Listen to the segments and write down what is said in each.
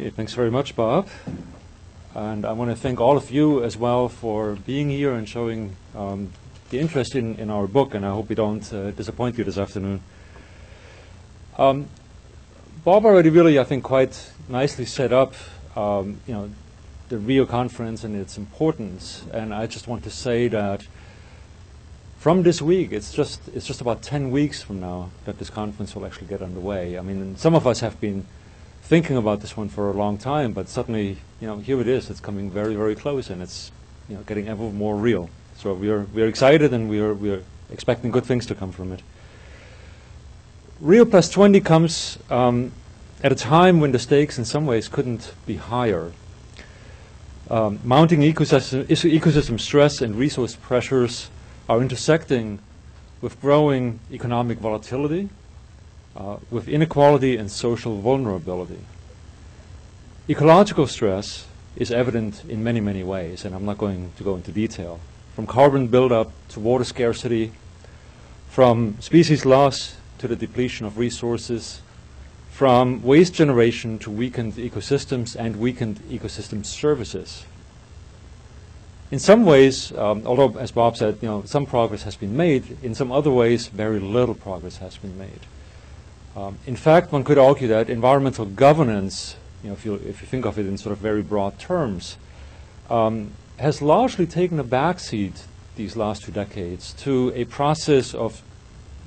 Okay, thanks very much, Bob. And I want to thank all of you as well for being here and showing the interest in our book, and I hope we don't disappoint you this afternoon. Bob already really, I think, quite nicely set up the Rio conference and its importance, and I just want to say that from this week, it's just about 10 weeks from now that this conference will actually get underway. I mean, some of us have been thinking about this one for a long time, but suddenly, here it is. It's coming very, very close, and it's getting ever more real. So we're excited, and we're expecting good things to come from it. Rio Plus 20 comes at a time when the stakes in some ways couldn't be higher. Mounting ecosystem stress and resource pressures are intersecting with growing economic volatility, with inequality and social vulnerability. Ecological stress is evident in many, many ways, and I'm not going to go into detail. From carbon buildup to water scarcity, from species loss to the depletion of resources, from waste generation to weakened ecosystems and weakened ecosystem services. In some ways, although, as Bob said, some progress has been made, in some other ways, very little progress has been made. In fact, one could argue that environmental governance, if you think of it in sort of very broad terms, has largely taken a backseat these last 2 decades to a process of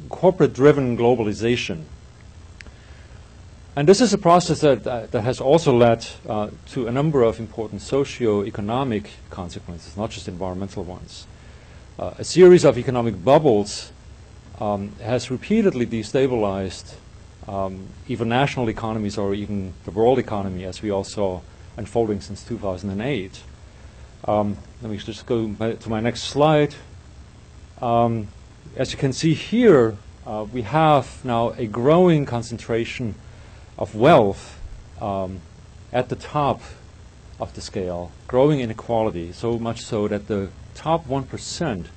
corporate-driven globalization. And this is a process that has also led to a number of important socio-economic consequences, not just environmental ones. A series of economic bubbles has repeatedly destabilized even national economies or even the world economy, as we all saw unfolding since 2008. Let me just go to my next slide. As you can see here, we have now a growing concentration of wealth at the top of the scale, growing inequality, so much so that the top 1%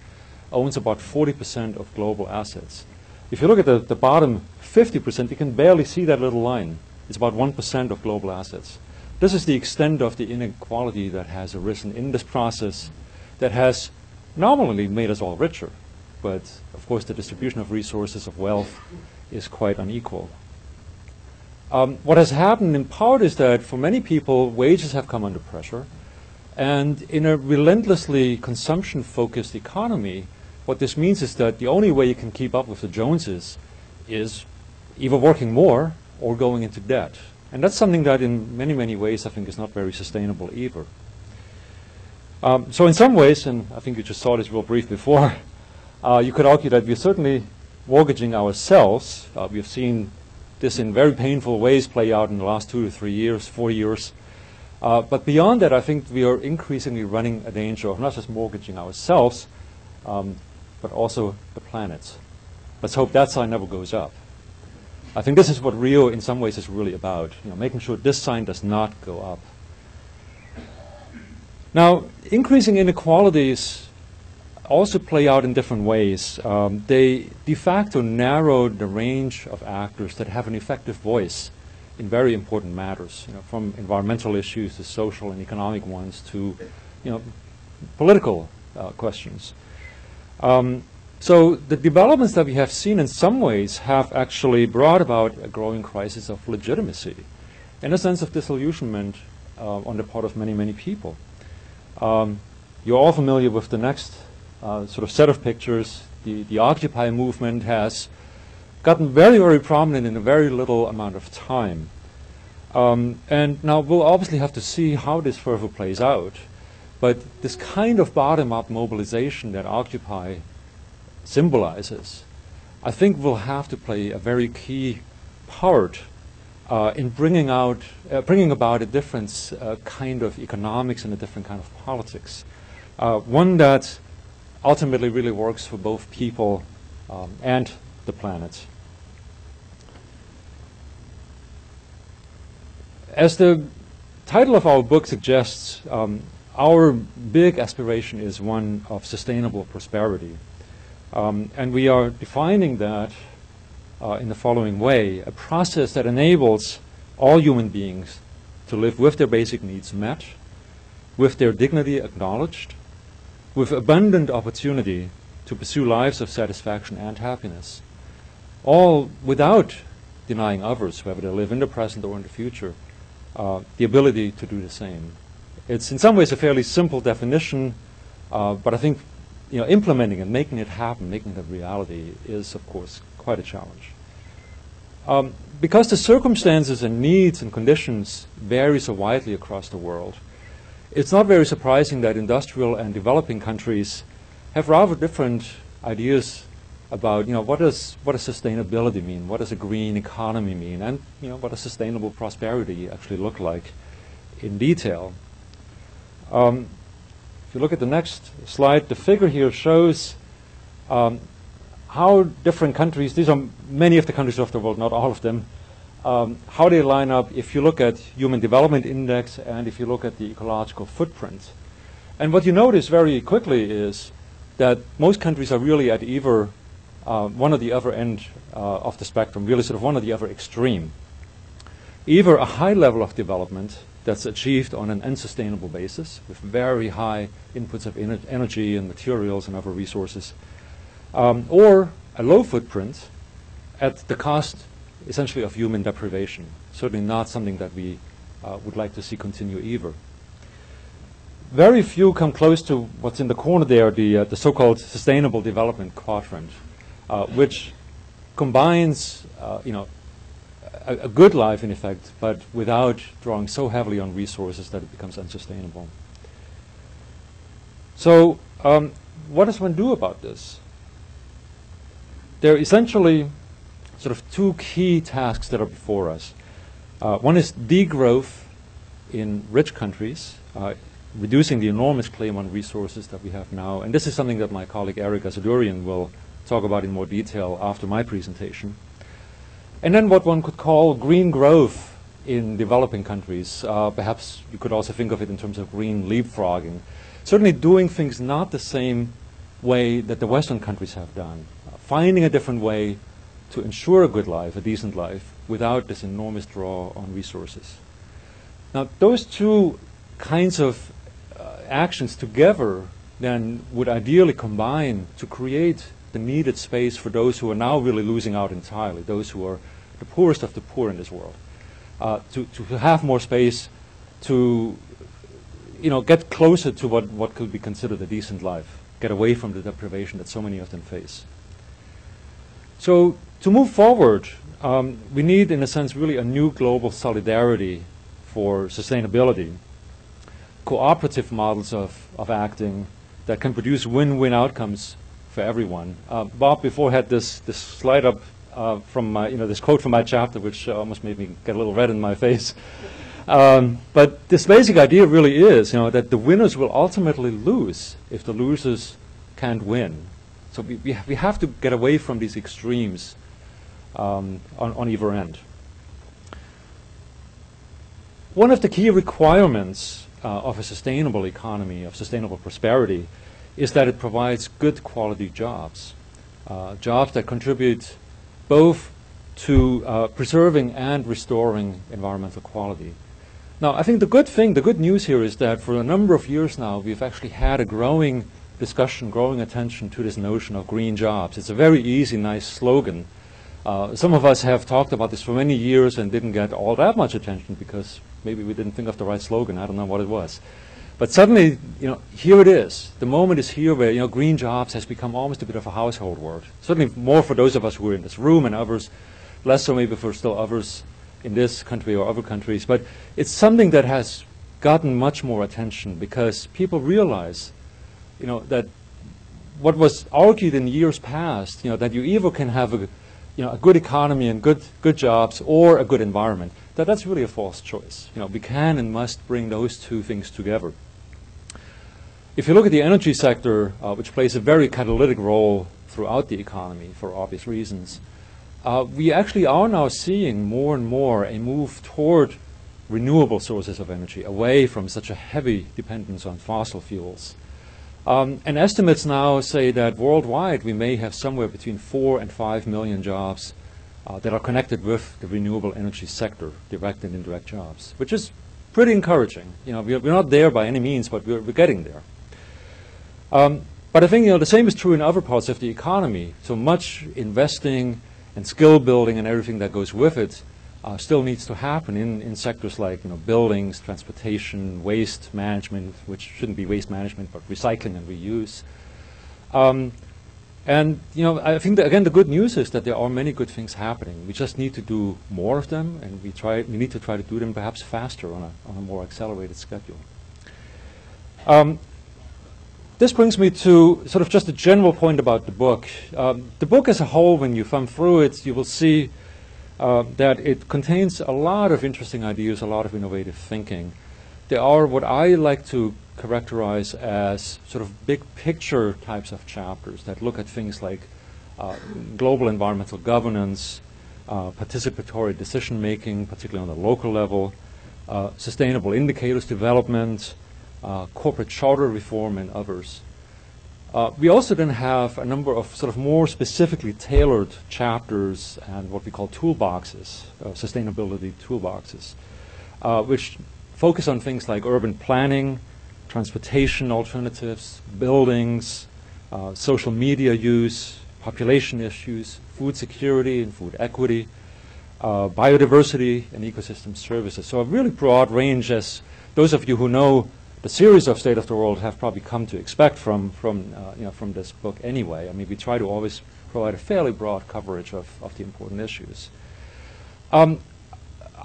owns about 40% of global assets. If you look at the bottom 50%, you can barely see that little line. It's about 1% of global assets. This is the extent of the inequality that has arisen in this process that has nominally made us all richer. But, of course, the distribution of resources, of wealth, is quite unequal. What has happened in part is that for many people, wages have come under pressure. And in a relentlessly consumption-focused economy, what this means is that the only way you can keep up with the Joneses is either working more or going into debt. And that's something that in many, many ways I think is not very sustainable either. So in some ways, and I think you just saw this real brief before, you could argue that we're certainly mortgaging ourselves. We've seen this in very painful ways play out in the last 2 to 3 years, 4 years. But beyond that, I think we are increasingly running a danger of not just mortgaging ourselves, but also the planet. Let's hope that sign never goes up. I think this is what Rio in some ways is really about, making sure this sign does not go up. Now, increasing inequalities also play out in different ways. They de facto narrow the range of actors that have an effective voice in very important matters, from environmental issues to social and economic ones to political questions. So the developments that we have seen in some ways have actually brought about a growing crisis of legitimacy and a sense of disillusionment on the part of many, many people. You're all familiar with the next sort of set of pictures. The Occupy movement has gotten very, very prominent in a very little amount of time. And now we'll obviously have to see how this further plays out. But this kind of bottom-up mobilization that Occupy symbolizes, I think will have to play a very key part in bringing about a different kind of economics and a different kind of politics. One that ultimately really works for both people and the planet. As the title of our book suggests, our big aspiration is one of sustainable prosperity. And we are defining that in the following way: a process that enables all human beings to live with their basic needs met, with their dignity acknowledged, with abundant opportunity to pursue lives of satisfaction and happiness, all without denying others, whether they live in the present or in the future, the ability to do the same. It's in some ways a fairly simple definition, but I think implementing it, making it happen, making it a reality is, of course, quite a challenge. Because the circumstances and needs and conditions vary so widely across the world, it's not very surprising that industrial and developing countries have rather different ideas about what does sustainability mean, what does a green economy mean, and what does sustainable prosperity actually look like in detail. If you look at the next slide, the figure here shows how different countries, these are many of the countries of the world, not all of them, how they line up if you look at Human Development Index and if you look at the ecological footprint. And what you notice very quickly is that most countries are really at either one or the other end of the spectrum, really sort of one or the other extreme. Either a high level of development that's achieved on an unsustainable basis with very high inputs of energy and materials and other resources, or a low footprint at the cost essentially of human deprivation. Certainly not something that we would like to see continue either. Very few come close to what's in the corner there, the so-called sustainable development quadrant, which combines a good life in effect, but without drawing so heavily on resources that it becomes unsustainable. So what does one do about this? There are essentially sort of two key tasks that are before us. One is degrowth in rich countries, reducing the enormous claim on resources that we have now. And this is something that my colleague Eric Asadurian will talk about in more detail after my presentation. And then what one could call green growth in developing countries. Perhaps you could also think of it in terms of green leapfrogging. Certainly doing things not the same way that the Western countries have done. Finding a different way to ensure a good life, a decent life, without this enormous draw on resources. Now, those two kinds of actions together then would ideally combine to create the needed space for those who are now really losing out entirely, those who are the poorest of the poor in this world, to have more space to get closer to what could be considered a decent life, get away from the deprivation that so many of them face. So to move forward, we need, in a sense, really a new global solidarity for sustainability, cooperative models of acting that can produce win-win outcomes for everyone. Bob before had this slide up from my, this quote from my chapter, which almost made me get a little red in my face. But this basic idea really is, that the winners will ultimately lose if the losers can't win. So we have to get away from these extremes on either end. One of the key requirements of a sustainable economy, of sustainable prosperity, is that it provides good quality jobs, jobs that contribute both to preserving and restoring environmental quality. Now, I think the good news here is that for a number of years now, we've actually had a growing discussion, growing attention to this notion of green jobs. It's a very easy, nice slogan. Some of us have talked about this for many years and didn't get all that much attention because maybe we didn't think of the right slogan. I don't know what it was. But suddenly, here it is. The moment is here where, green jobs has become almost a bit of a household word. Certainly more for those of us who are in this room and others, less so maybe for still others in this country or other countries. But it's something that has gotten much more attention because people realize, that what was argued in years past, that you either can have a good economy and good jobs or a good environment, that's really a false choice. We can and must bring those two things together. If you look at the energy sector, which plays a very catalytic role throughout the economy for obvious reasons, we actually are now seeing more and more a move toward renewable sources of energy, away from such a heavy dependence on fossil fuels. And estimates now say that worldwide we may have somewhere between 4 and 5 million jobs that are connected with the renewable energy sector, direct and indirect jobs, which is pretty encouraging. We're not there by any means, but we're getting there. But I think the same is true in other parts of the economy. So much investing and skill building and everything that goes with it still needs to happen in sectors like buildings, transportation, waste management, which shouldn't be waste management, but recycling and reuse. And I think that, again, the good news is that there are many good things happening. We just need to do more of them, and we need to try to do them perhaps faster on a more accelerated schedule. This brings me to sort of just a general point about the book. The book as a whole, when you thumb through it, you will see that it contains a lot of interesting ideas, a lot of innovative thinking. There are what I like to characterize as sort of big picture types of chapters that look at things like global environmental governance, participatory decision making, particularly on the local level, sustainable indicators development, corporate charter reform, and others. We also then have a number of sort of more specifically tailored chapters and what we call toolboxes, sustainability toolboxes, which focus on things like urban planning, transportation alternatives, buildings, social media use, population issues, food security and food equity, biodiversity, and ecosystem services. So a really broad range, as those of you who know the series of State of the World have probably come to expect from this book anyway. I mean, we try to always provide a fairly broad coverage of the important issues.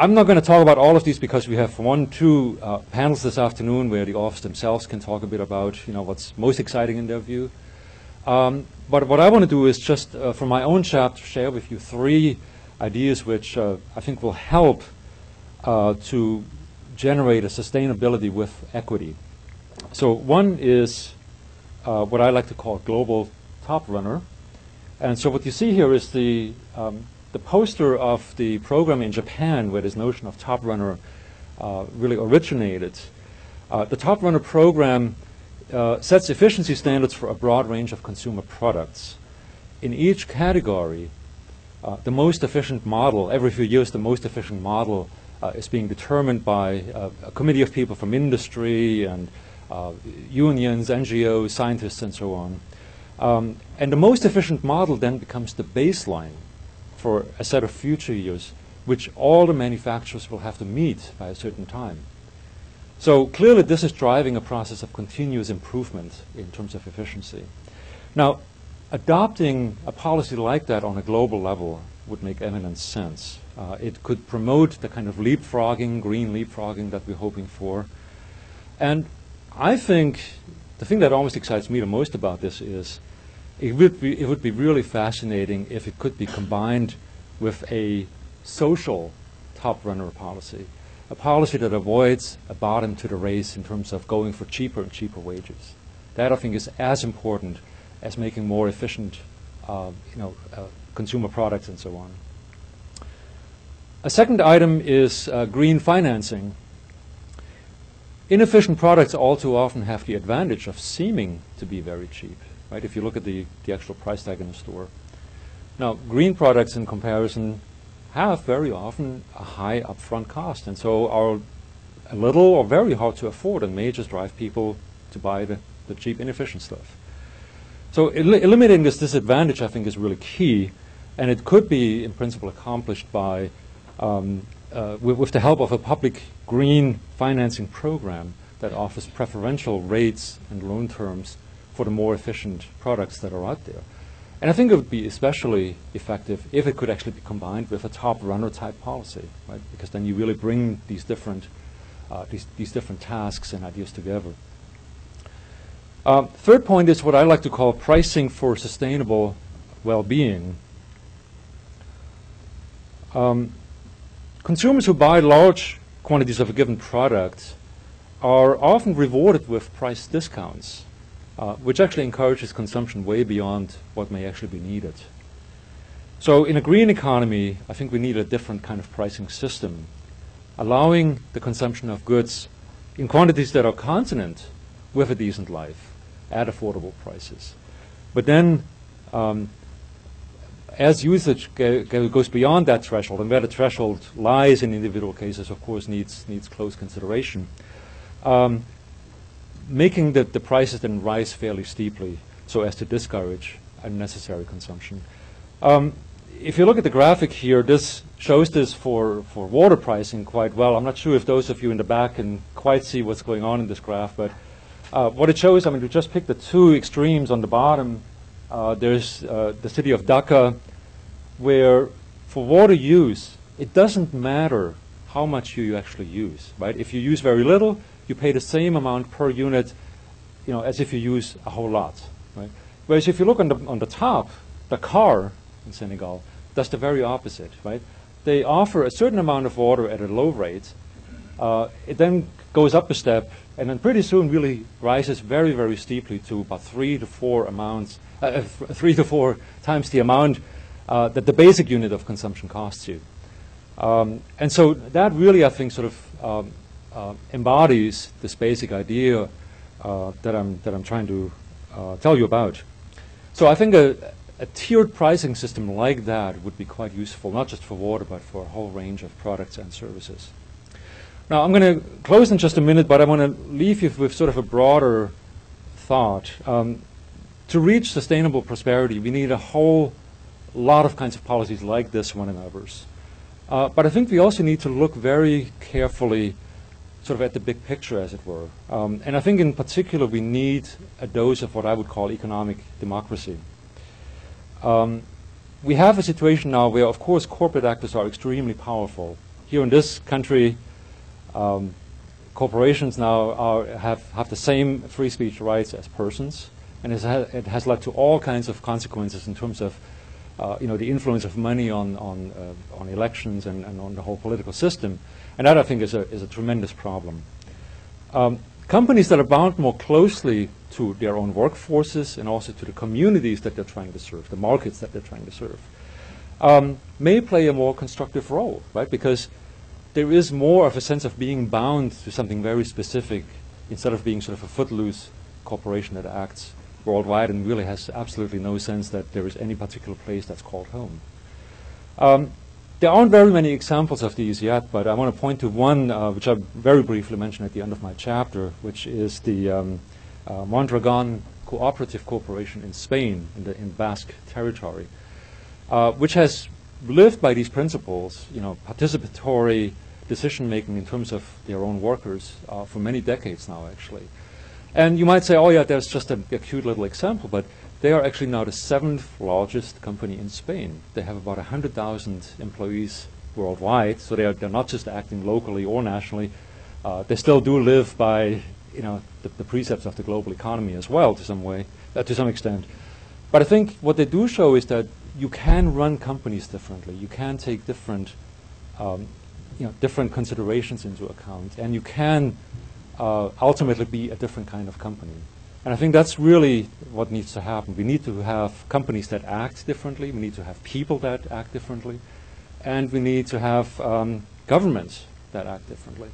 I'm not going to talk about all of these because we have two panels this afternoon where the authors themselves can talk a bit about what's most exciting in their view. But what I want to do is just from my own chapter share with you 3 ideas which I think will help to generate a sustainability with equity. So one is what I like to call global top runner. And so what you see here is the poster of the program in Japan where this notion of top runner really originated. The top runner program sets efficiency standards for a broad range of consumer products. In each category, the most efficient model, every few years the most efficient model is being determined by a committee of people from industry and unions, NGOs, scientists, and so on. And the most efficient model then becomes the baseline for a set of future years, which all the manufacturers will have to meet by a certain time. So clearly this is driving a process of continuous improvement in terms of efficiency. Now, adopting a policy like that on a global level would make eminent sense. It could promote the kind of leapfrogging, green leapfrogging that we're hoping for. And I think the thing that almost excites me the most about this is it would be really fascinating if it could be combined with a social top runner policy, a policy that avoids a bottom to the race in terms of going for cheaper and cheaper wages. That I think is as important as making more efficient consumer products and so on. A second item is green financing. Inefficient products all too often have the advantage of seeming to be very cheap, right? If you look at the actual price tag in the store. Now, green products in comparison have very often a high upfront cost, and so are a little or very hard to afford and may just drive people to buy the cheap, inefficient stuff. So eliminating this disadvantage, I think, is really key, and it could be, in principle, accomplished by with the help of a public green financing program that offers preferential rates and loan terms for the more efficient products that are out there. And I think it would be especially effective if it could actually be combined with a top runner type policy, right? Because then you really bring these different tasks and ideas together. Third point is what I like to call pricing for sustainable well-being. Consumers who buy large quantities of a given product are often rewarded with price discounts, which actually encourages consumption way beyond what may actually be needed. So in a green economy, I think we need a different kind of pricing system, allowing the consumption of goods in quantities that are consonant with a decent life at affordable prices. But then as usage goes beyond that threshold, and where the threshold lies in individual cases, of course, needs close consideration, making the prices then rise fairly steeply so as to discourage unnecessary consumption. If you look at the graphic here, this shows this for water pricing quite well. I'm not sure if those of you in the back can quite see what's going on in this graph, but what it shows, I mean, we just picked the two extremes on the bottom. There's the city of Dhaka, where for water use, it doesn't matter how much you actually use, right? If you use very little, you pay the same amount per unit, you know, as if you use a whole lot, right? Whereas if you look on the top, Dakar in Senegal does the very opposite, right? They offer a certain amount of water at a low rate. It then goes up a step, and then pretty soon really rises very, very steeply to about 3 to 4 times the amount that the basic unit of consumption costs you. And so that really, I think, sort of embodies this basic idea that I'm trying to tell you about. So I think a tiered pricing system like that would be quite useful, not just for water, but for a whole range of products and services. Now, I'm going to close in just a minute, but I want to leave you with sort of a broader thought. To reach sustainable prosperity, we need a whole lot of kinds of policies like this one and others. But I think we also need to look very carefully sort of at the big picture, as it were. And I think in particular we need a dose of what I would call economic democracy. We have a situation now where, of course, corporate actors are extremely powerful. Here in this country, corporations now have the same free speech rights as persons, and it has led to all kinds of consequences in terms of the influence of money on elections and on the whole political system, and that I think is a tremendous problem. Companies that are bound more closely to their own workforces and also to the communities that they're trying to serve, the markets that they're trying to serve, may play a more constructive role, right? Because there is more of a sense of being bound to something very specific instead of being sort of a footloose corporation that acts worldwide and really has absolutely no sense that there is any particular place that's called home. There aren't very many examples of these yet, but I want to point to one which I very briefly mentioned at the end of my chapter, which is the Mondragon Cooperative Corporation in Spain, in Basque territory, which has lived by these principles, participatory decision-making in terms of their own workers for many decades now, actually. And you might say, oh yeah, there's just a cute little example, but they are actually now the 7th largest company in Spain. They have about 100,000 employees worldwide, so they're not just acting locally or nationally. They still do live by the precepts of the global economy as well, to some extent. But I think what they do show is that you can run companies differently. You can take different considerations into account, and you can ultimately be a different kind of company. And I think that's really what needs to happen. We need to have companies that act differently. We need to have people that act differently. And we need to have governments that act differently.